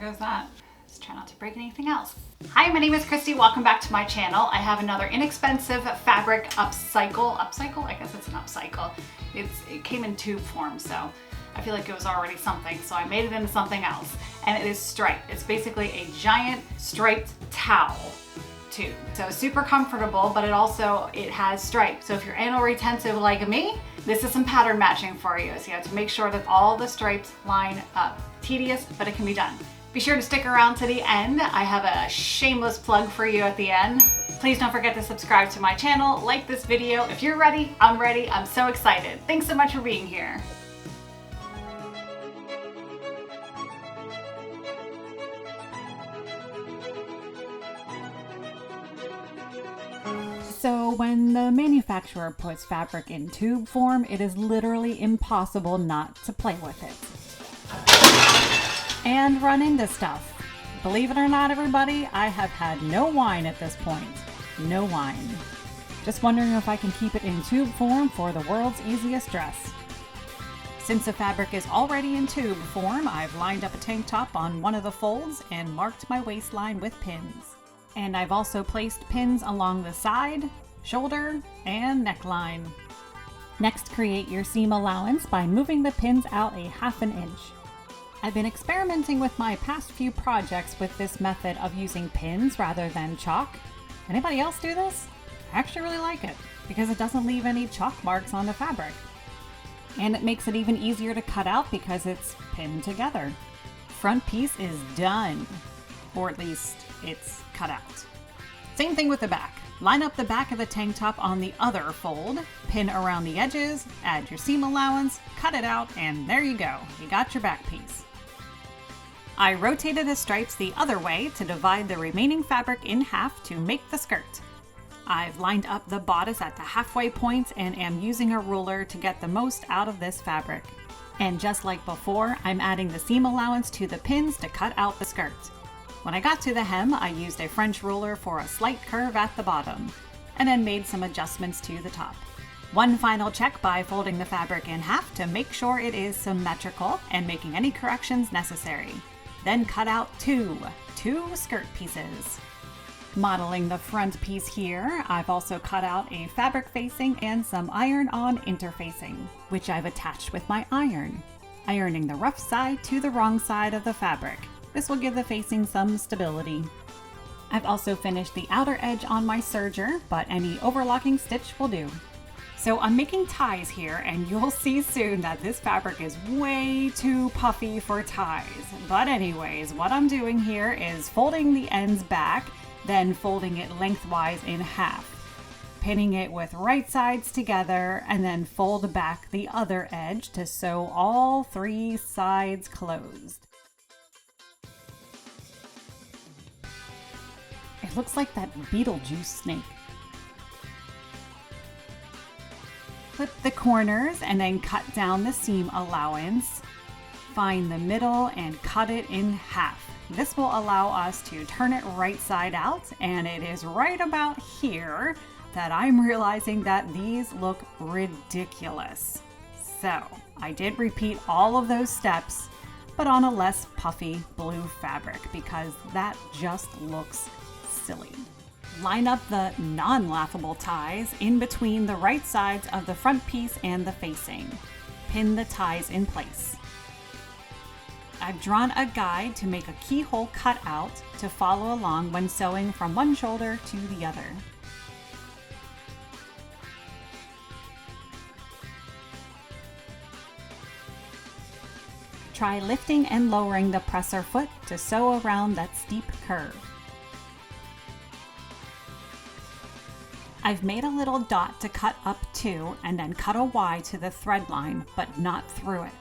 goes that. Let's try not to break anything else. Hi, my name is Christy. Welcome back to my channel. I have another inexpensive fabric upcycle. I guess it's an upcycle. It came in tube form, so I feel like it was already something, so I made it into something else. And it is striped. It's basically a giant striped towel tube. So super comfortable, but it has stripes. So if you're anal retentive like me, this is some pattern matching for you. So you have to make sure that all the stripes line up. Tedious, but it can be done. Be sure to stick around to the end. I have a shameless plug for you at the end. Please don't forget to subscribe to my channel, like this video. If you're ready, I'm so excited. Thanks so much for being here. So when the manufacturer puts fabric in tube form, it is literally impossible not to play with it and run into stuff. Believe it or not, everybody, I have had no wine at this point. No wine. Just wondering if I can keep it in tube form for the world's easiest dress. Since the fabric is already in tube form, I've lined up a tank top on one of the folds and marked my waistline with pins. And I've also placed pins along the side, shoulder, and neckline. Next, create your seam allowance by moving the pins out a ½ inch. I've been experimenting with my past few projects with this method of using pins rather than chalk. Anybody else do this? I actually really like it because it doesn't leave any chalk marks on the fabric. And it makes it even easier to cut out because it's pinned together. Front piece is done, or at least it's cut out. Same thing with the back. Line up the back of the tank top on the other fold, pin around the edges, add your seam allowance, cut it out, and there you go. You got your back piece. I rotated the stripes the other way to divide the remaining fabric in half to make the skirt. I've lined up the bodice at the halfway point and am using a ruler to get the most out of this fabric. And just like before, I'm adding the seam allowance to the pins to cut out the skirt. When I got to the hem, I used a French ruler for a slight curve at the bottom, and then made some adjustments to the top. One final check by folding the fabric in half to make sure it is symmetrical and making any corrections necessary. Then cut out two skirt pieces. Modeling the front piece here, I've also cut out a fabric facing and some iron-on interfacing, which I've attached with my iron, ironing the rough side to the wrong side of the fabric. This will give the facing some stability. I've also finished the outer edge on my serger, but any overlocking stitch will do. So I'm making ties here, and you'll see soon that this fabric is way too puffy for ties. But anyways, what I'm doing here is folding the ends back, then folding it lengthwise in half, pinning it with right sides together, and then fold back the other edge to sew all 3 sides closed. It looks like that Beetlejuice Snake. Clip the corners and then cut down the seam allowance. Find the middle and cut it in half. This will allow us to turn it right side out, and it is right about here that I'm realizing that these look ridiculous. So I did repeat all of those steps, but on a less puffy blue fabric because that just looks silly. Line up the non-laughable ties in between the right sides of the front piece and the facing. Pin the ties in place. I've drawn a guide to make a keyhole cutout to follow along when sewing from one shoulder to the other. Try lifting and lowering the presser foot to sew around that steep curve. I've made a little dot to cut up to and then cut a Y to the thread line, but not through it.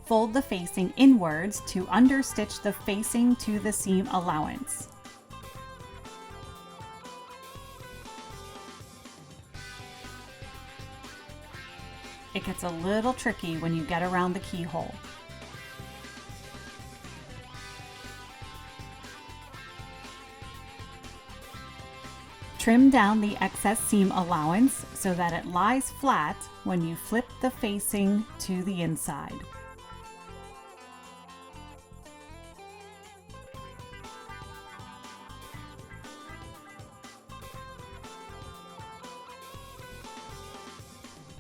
Fold the facing inwards to understitch the facing to the seam allowance. It gets a little tricky when you get around the keyhole. Trim down the excess seam allowance so that it lies flat when you flip the facing to the inside.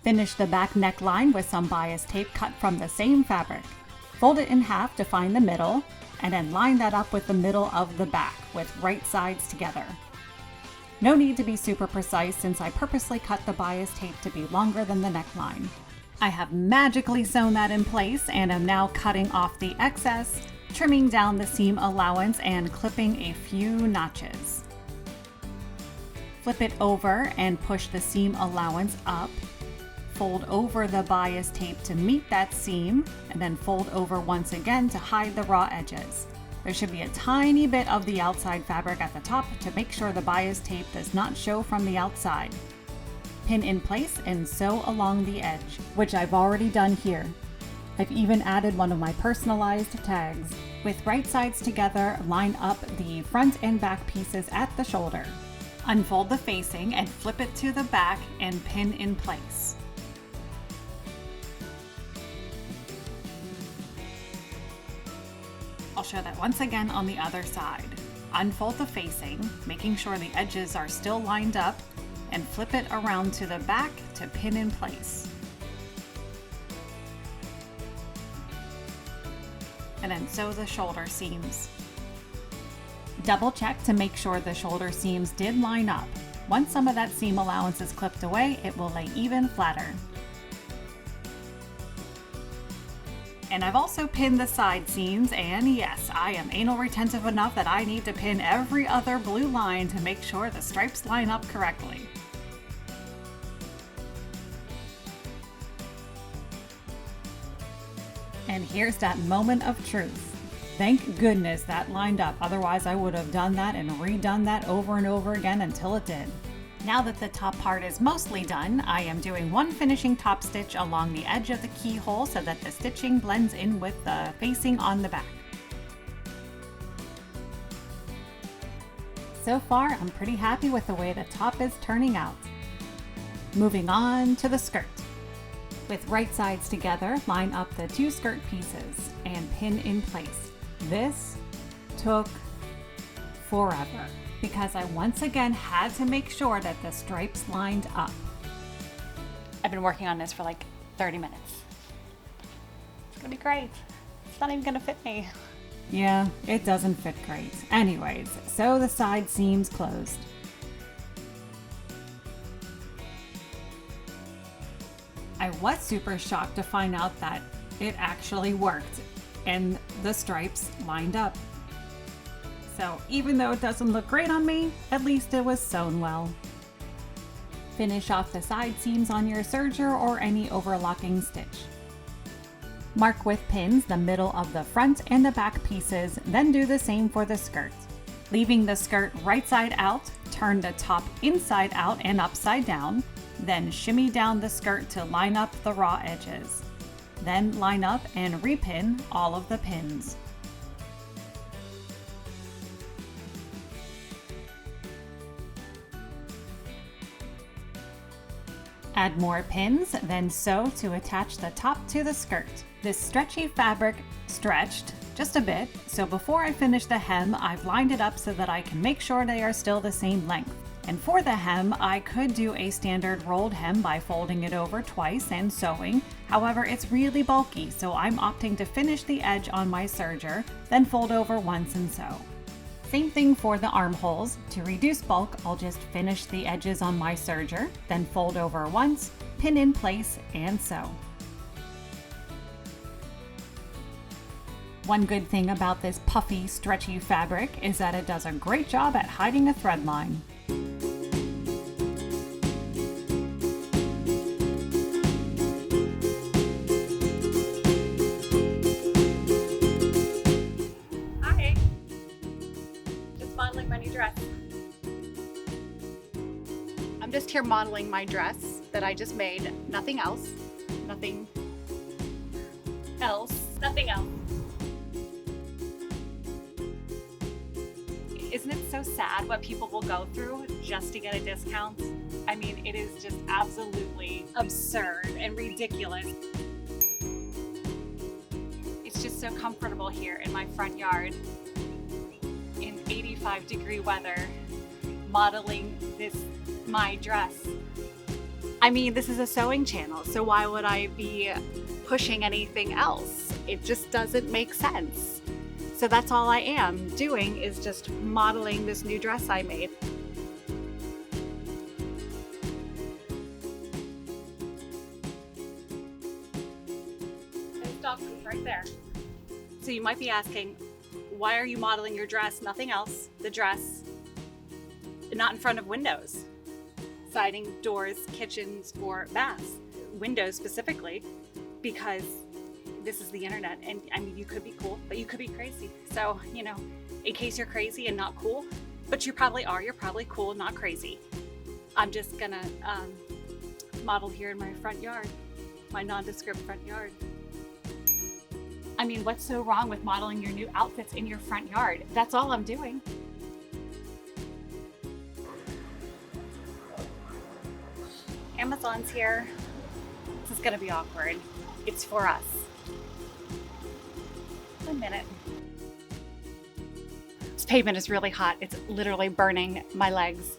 Finish the back neckline with some bias tape cut from the same fabric. Fold it in half to find the middle, and then line that up with the middle of the back with right sides together. No need to be super precise since I purposely cut the bias tape to be longer than the neckline. I have magically sewn that in place and am now cutting off the excess, trimming down the seam allowance and clipping a few notches. Flip it over and push the seam allowance up. Fold over the bias tape to meet that seam, and then fold over once again to hide the raw edges. There should be a tiny bit of the outside fabric at the top to make sure the bias tape does not show from the outside. Pin in place and sew along the edge, which I've already done here. I've even added one of my personalized tags. With right sides together, line up the front and back pieces at the shoulder. Unfold the facing and flip it to the back and pin in place. I'll show that once again on the other side. Unfold the facing, making sure the edges are still lined up, and flip it around to the back to pin in place. And then sew the shoulder seams. Double check to make sure the shoulder seams did line up. Once some of that seam allowance is clipped away, it will lay even flatter. And I've also pinned the side seams, and yes, I am anal retentive enough that I need to pin every other blue line to make sure the stripes line up correctly. And here's that moment of truth. Thank goodness that lined up, otherwise I would have done that and redone that over and over again until it did. Now that the top part is mostly done, I am doing one finishing top stitch along the edge of the keyhole so that the stitching blends in with the facing on the back. So far, I'm pretty happy with the way the top is turning out. Moving on to the skirt. With right sides together, line up the two skirt pieces and pin in place. This took forever, because I once again had to make sure that the stripes lined up. I've been working on this for like 30 minutes. It's gonna be great. It's not even gonna fit me. Yeah, it doesn't fit great. Anyways, sew the side seams closed. I was super shocked to find out that it actually worked and the stripes lined up. So even though it doesn't look great on me, at least it was sewn well. Finish off the side seams on your serger or any overlocking stitch. Mark with pins the middle of the front and the back pieces, then do the same for the skirt. Leaving the skirt right side out, turn the top inside out and upside down, then shimmy down the skirt to line up the raw edges. Then line up and repin all of the pins. Add more pins, then sew to attach the top to the skirt. This stretchy fabric stretched just a bit, so before I finish the hem, I've lined it up so that I can make sure they are still the same length. And for the hem, I could do a standard rolled hem by folding it over twice and sewing. However, it's really bulky, so I'm opting to finish the edge on my serger, then fold over once and sew. Same thing for the armholes. To reduce bulk, I'll just finish the edges on my serger, then fold over once, pin in place, and sew. One good thing about this puffy, stretchy fabric is that it does a great job at hiding a thread line. Hi! Just modeling my new dress. I'm just here modeling my dress that I just made. Nothing else. Nothing else. Nothing else. Isn't it so sad what people will go through just to get a discount? I mean, it is just absolutely absurd and ridiculous. It's just so comfortable here in my front yard in 85-degree weather, modeling my dress. I mean, this is a sewing channel, so why would I be pushing anything else? It just doesn't make sense. So that's all I am doing, is just modeling this new dress I made. And stop right there. So you might be asking, why are you modeling your dress, nothing else, the dress, not in front of windows? Siding, doors, kitchens, or baths. Windows specifically, because this is the internet, and I mean, you could be cool, but you could be crazy. So, you know, in case you're crazy and not cool, but you probably are, you're probably cool, not crazy. I'm just gonna model here in my front yard, my nondescript front yard. I mean, what's so wrong with modeling your new outfits in your front yard? That's all I'm doing. Amazon's here. This is gonna be awkward. It's for us. 1 minute. This pavement is really hot. It's literally burning my legs.